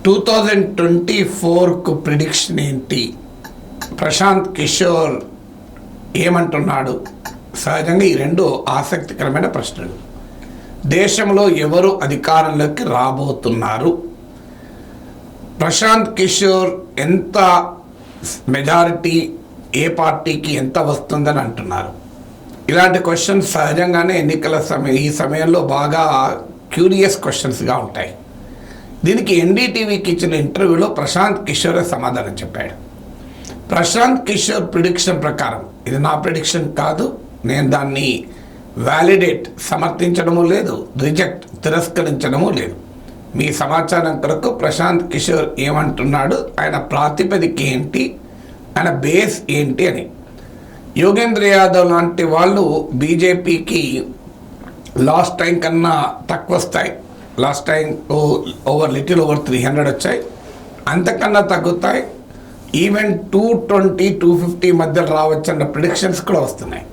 2024కు prediction ఏంటి? ప్రశాంత్ కిషోర్ ఏమంటున్నాడు? సహజంగా ఈ రెండు ఆసక్తికరమైన ప్రశ్నలు. దేశంలో ఎవరు అధికారంలోకి రాబోతున్నారు? ప్రశాంత్ కిషోర్ ఎంత మెజారిటీ, ఏ పార్టీకి ఎంత వస్తుందని అంటున్నారు? ఇలాంటి క్వశ్చన్స్ సహజంగానే ఎన్నికల ఈ సమయంలో బాగా క్యూరియస్ క్వశ్చన్స్గా ఉంటాయి. దీనికి ఎన్డీటీవీకి ఇచ్చిన ఇంటర్వ్యూలో ప్రశాంత్ కిషోరే సమాధానం చెప్పాడు. ప్రశాంత్ కిషోర్ ప్రిడిక్షన్ ప్రకారం, ఇది నా ప్రిడిక్షన్ కాదు, నేను దాన్ని సమర్థించడము లేదు, తిరస్కరించడము లేదు. మీ సమాచారం కొరకు ప్రశాంత్ కిషోర్ ఏమంటున్నాడు, ఆయన ప్రాతిపదిక ఏంటి, ఆయన బేస్ ఏంటి అని. యోగేంద్ర యాదవ్ లాంటి వాళ్ళు బీజేపీకి లాస్ట్ టైం కన్నా తక్కువ వస్తాయి. లాస్ట్ టైం ఓవర్ 300 వచ్చాయి, అంతకన్నా తగ్గుతాయి. ఈవెన్ 220, 250 మధ్యలో రావచ్చన్న ప్రిడిక్షన్స్ కూడా వస్తున్నాయి.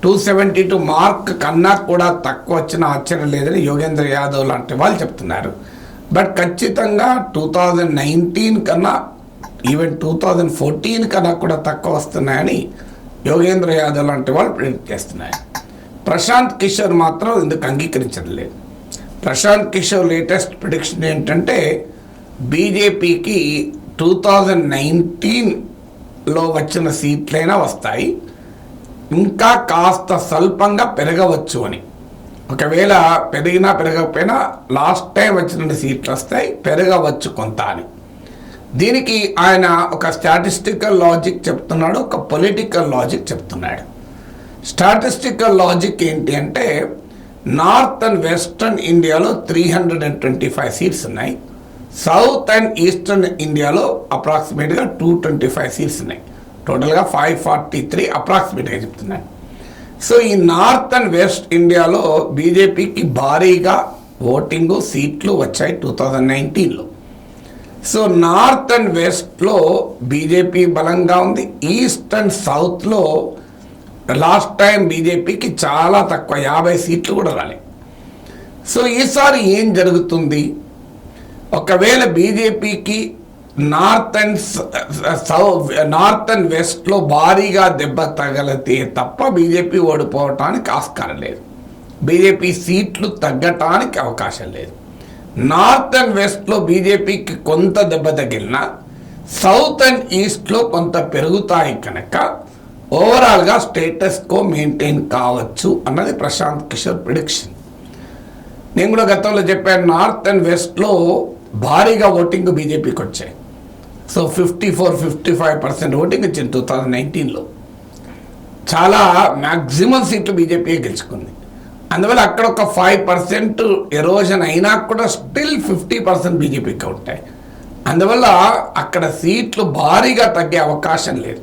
272 మార్క్ కన్నా కూడా తక్కువ వచ్చిన ఆశ్చర్యం లేదని యోగేంద్ర యాదవ్ లాంటి వాళ్ళు చెప్తున్నారు. బట్ ఖచ్చితంగా 2019 కన్నా, ఈవెన్ 2014 కన్నా కూడా తక్కువ వస్తున్నాయని యోగేంద్ర యాదవ్ లాంటి వాళ్ళు ప్రిడిక్ట్ చేస్తున్నారు. ప్రశాంత్ కిషోర్ మాత్రం ఎందుకు అంగీకరించడం లేదు. ప్రశాంత్ కిషోర్ లేటెస్ట్ ప్రిడిక్షన్ ఏంటంటే, బీజేపీకి 2019లో వచ్చిన సీట్లైనా వస్తాయి, ఇంకా కాస్త స్వల్పంగా పెరగవచ్చు అని. ఒకవేళ పెరిగినా పెరగకపోయినా లాస్ట్ టైం వచ్చిన సీట్లు వస్తాయి, పెరగవచ్చు కొంత అని. దీనికి ఆయన ఒక స్టాటిస్టికల్ లాజిక్ చెప్తున్నాడు, ఒక పొలిటికల్ లాజిక్ చెప్తున్నాడు. స్టాటిస్టికల్ లాజిక్ ఏంటి అంటే, నార్త్ అండ్ వెస్టర్న్ ఇండియాలో 325 సీట్స్ ఉన్నాయి, సౌత్ అండ్ ఈస్టర్న్ ఇండియాలో అప్రాక్సిమేట్గా 225 సీట్స్ ఉన్నాయి. టోటల్గా 543 అప్రాక్సిమేట్గా చెప్తున్నాను. సో ఈ నార్త్ అండ్ వెస్ట్ ఇండియాలో బీజేపీకి భారీగా ఓటింగు, సీట్లు వచ్చాయి 2019లో. సో నార్త్ అండ్ వెస్ట్లో బీజేపీ బలంగా ఉంది. ఈస్ట్ అండ్ సౌత్లో లాస్ట్ టైం బీజేపీకి చాలా తక్కువ, 50 సీట్లు కూడా రాలేదు. సో ఈసారి ఏం జరుగుతుంది? ఒకవేళ బీజేపీకి నార్త్ అండ్ వెస్ట్లో భారీగా దెబ్బ తగలితే తప్ప బీజేపీ ఓడిపోవటానికి ఆస్కారం లేదు, బీజేపీ సీట్లు తగ్గటానికి అవకాశం లేదు. నార్త్ అండ్ వెస్ట్లో బీజేపీకి కొంత దెబ్బ తగిలినా సౌత్ అండ్ ఈస్ట్లో కొంత పెరుగుతాయి కనుక ఓవరాల్గా స్టేటస్ కో మెయింటైన్ కావచ్చు అన్నది ప్రశాంత్ కిషోర్ ప్రిడిక్షన్. నేను కూడా గతంలో చెప్పాను, నార్త్ అండ్ వెస్ట్లో భారీగా ఓటింగ్ బీజేపీకి వచ్చాయి. సో 54-55% ఓటింగ్ ఇచ్చింది 2019లో. చాలా మ్యాక్సిమం సీట్లు బీజేపీ గెలుచుకుంది. అందువల్ల అక్కడ ఒక 5% ఎరోజన్ అయినా కూడా స్టిల్ 50% బీజేపీకి ఉంటాయి. అందువల్ల అక్కడ సీట్లు భారీగా తగ్గే అవకాశం లేదు.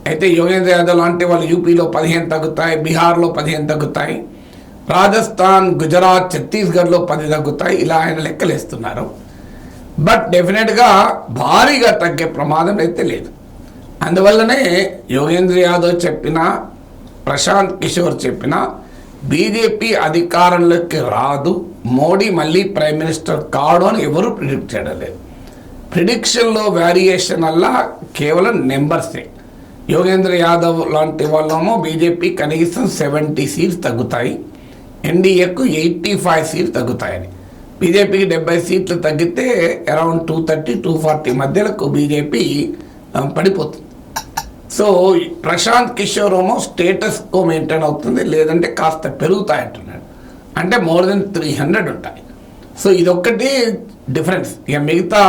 అయితే యోగేంద్ర యాదవ్ లాంటి వాళ్ళు యూపీలో 15 తగ్గుతాయి, బీహార్లో 15 తగ్గుతాయి, రాజస్థాన్, గుజరాత్, ఛత్తీస్గఢ్లో 10 తగ్గుతాయి, ఇలా ఆయన లెక్కలేస్తున్నారు. బట్ డెఫినెట్గా భారీగా తగ్గే ప్రమాదం అయితే లేదు. అందువల్లనే యోగేంద్ర యాదవ్ చెప్పినా, ప్రశాంత్ కిషోర్ చెప్పినా బీజేపీ అధికారంలోకి రాదు, మోడీ మళ్ళీ ప్రైమ్ మినిస్టర్ కాడు అని ఎవరు ప్రిడిక్ట్ చేయడం లేదు. ప్రిడిక్షన్లో వేరియేషన్ వల్ల కేవలం నెంబర్సే. యోగేంద్ర యాదవ్ లాంటి వాళ్ళేమో బీజేపీ కనీసం 70 సీట్స్ తగ్గుతాయి, ఎన్డీఏకు 85 సీట్లు తగ్గుతాయని. బీజేపీకి 70 సీట్లు తగ్గితే అరౌండ్ 230-240 మధ్యలకు బీజేపీ పడిపోతుంది. సో ప్రశాంత్ కిషోర్ ఏమో స్టేటస్ కో మెయింటైన్ అవుతుంది, లేదంటే కాస్త పెరుగుతాయి అంటున్నాడు. అంటే మోర్ దెన్ 300 ఉంటాయి. సో ఇదొక్కటి డిఫరెన్స్. ఇక మిగతా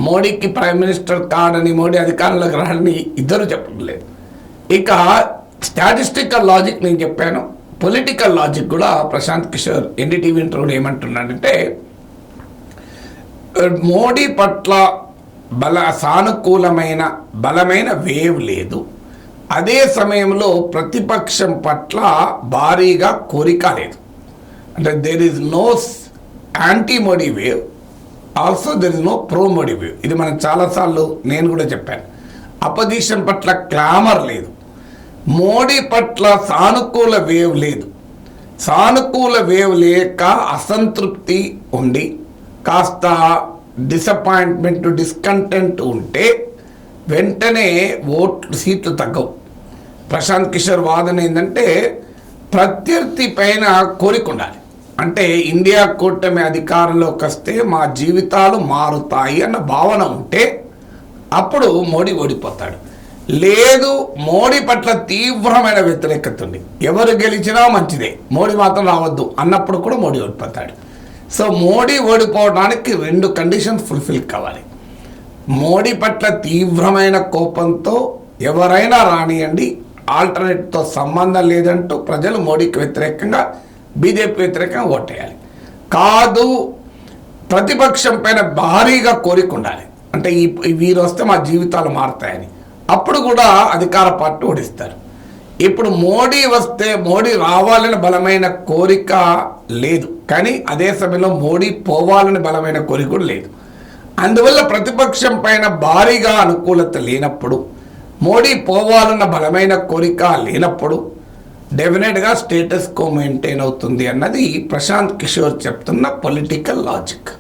మోడీకి ప్రైమ్ మినిస్టర్ కాడని, మోడీ అధికారంలోకి రాడని ఇద్దరు చెప్పడం లేదు. ఇక స్టాటిస్టికల్ లాజిక్ నేను చెప్పాను, పొలిటికల్ లాజిక్ కూడా ప్రశాంత్ కిషోర్ ఎన్డీటీవీ ఇంటర్వ్యూలో ఏమంటున్నాడంటే, మోడీ పట్ల సానుకూలమైన బలమైన వేవ్ లేదు, అదే సమయంలో ప్రతిపక్షం పట్ల భారీగా కోరిక లేదు. అంటే there is no anti Modi wave, also there is no pro Modi wave. ఇది మనం చాలాసార్లు నేను కూడా చెప్పాను. అపోజిషన్ పట్ల క్లామర్ లేదు, మోడీ పట్ల సానుకూల వేవ్ లేదు. సానుకూల వేవ్ లేక అసంతృప్తి ఉండి కాస్త డిసప్పాయింట్మెంట్, డిస్కంటెంట్ ఉంటే వెంటనే సీట్లు తగ్గవు. ప్రశాంత్ కిషోర్ వాదన ఏంటంటే ప్రత్యర్థి పైన కోరిక ఉండాలి. అంటే ఇండియా కూటమి అధికారంలోకి వస్తే మా జీవితాలు మారుతాయి అన్న భావన ఉంటే అప్పుడు మోడీ ఓడిపోతాడు. లేదు, మోడీ పట్ల తీవ్రమైన వ్యతిరేకత ఉంది, ఎవరు గెలిచినా మంచిదే, మోడీ మాత్రం రావద్దు అన్నప్పుడు కూడా మోడీ ఓడిపోతాడు. సో మోడీ ఓడిపోవడానికి 2 కండిషన్స్ ఫుల్ఫిల్ కావాలి. మోడీ పట్ల తీవ్రమైన కోపంతో ఎవరైనా రానియండి, ఆల్టర్నేట్తో సంబంధం లేదంటూ ప్రజలు మోడీకి వ్యతిరేకంగా, బీజేపీ వ్యతిరేకంగా ఓటేయాలి. కాదు, ప్రతిపక్షం పైన భారీగా కోరిక ఉండాలి, అంటే వీరు వస్తే మా జీవితాలు మారుతాయని, అప్పుడు కూడా అధికార పార్టీ ఓడిస్తారు. ఇప్పుడు మోడీ వస్తే, మోడీ రావాలని బలమైన కోరిక లేదు, కానీ అదే సమయంలో మోడీ పోవాలని బలమైన కోరిక కూడా లేదు. అందువల్ల ప్రతిపక్షం పైన భారీగా అనుకూలత లేనప్పుడు, మోడీ పోవాలన్న బలమైన కోరిక లేనప్పుడు డెఫినెట్గా స్టేటస్ కో మెయింటైన్ అవుతుంది అన్నది ప్రశాంత్ కిషోర్ చెప్తున్న పొలిటికల్ లాజిక్.